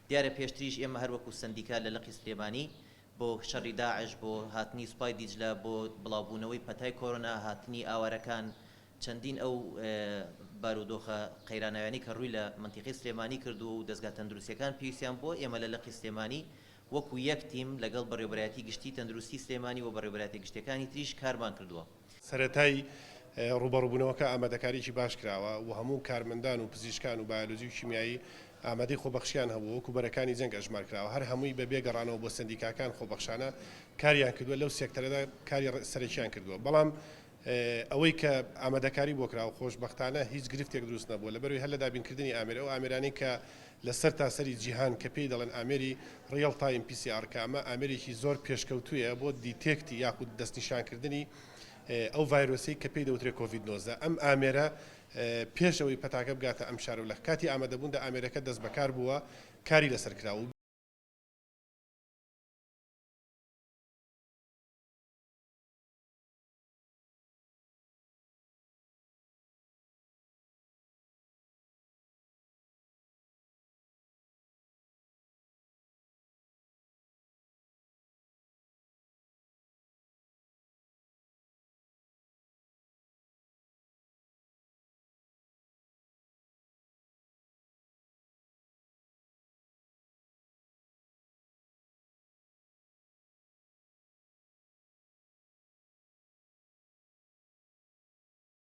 دیارە پێشتریش ئێمە هەروەکو سندیکا لە لەقی سلێمانی بۆ شەڕی داعش بۆ هاتنی سوپای دیجلە بۆ بڵاوبوونەوەی پەتای کۆرۆنا هاتنی ئاوارەکان چەندین ئەو بارودۆخە قەیرانەوەیانی کە ڕووی لە منتیقی سلێمانی کردو و دەستگا تەندروستیەکان پێویستیان بۆ ئێمە لە لەقی سلێمانی وەکو یەک تیم لەگەڵ بەڕێوەبەرایەتی گشتی تەندروستی سلێمانی و بەڕێوەبەرایەتی گشتەکانی تریش کارمان کردووە. سەرەتای ڕوبەڕووبوونەوەکە ئامادەکاریی باش کراوە و هەموو کارمەندان و پزیشکان و بایۆلۆژی و شیمیایی ئامادەی خۆبەخشیان هەبوو وەکو بەرەکانی جەنگ ئەژمار کراوە هەر هەمووی بە بێگەڕانەوە بۆ سندیکاکان خۆبەخشانە کاریان کردووە لەو سێکتەرەدا کاری سەرەکیان کردووە بەڵام ئەوەی کە ئامادەکاری بۆ کراوە خۆشبەختانە هیچ گرفتێک دروست نەبووە لەبەروی هەر لە دابینکردنی ئامێرە ئەو ئامێرانی کە لەسەر تاسەری جیهان کە پێی دەڵێن ئامێری ڕیڵ تایم PCR کامە ئامێرێکی زۆر پێشکەوتوویە بۆ دیتێکتی یاخود دەستنیشانکردنی ئەو ڤایرۆسی کە پێی دەوترێت کۆڤید-19 ئەم ئامێرە پێش ئەوەی پەتاکە بگاتە ئەم شارە و لە کاتی ئامادەبووندا ئامێرەکە دەست بەکار بووە کاری لەسەر کراوە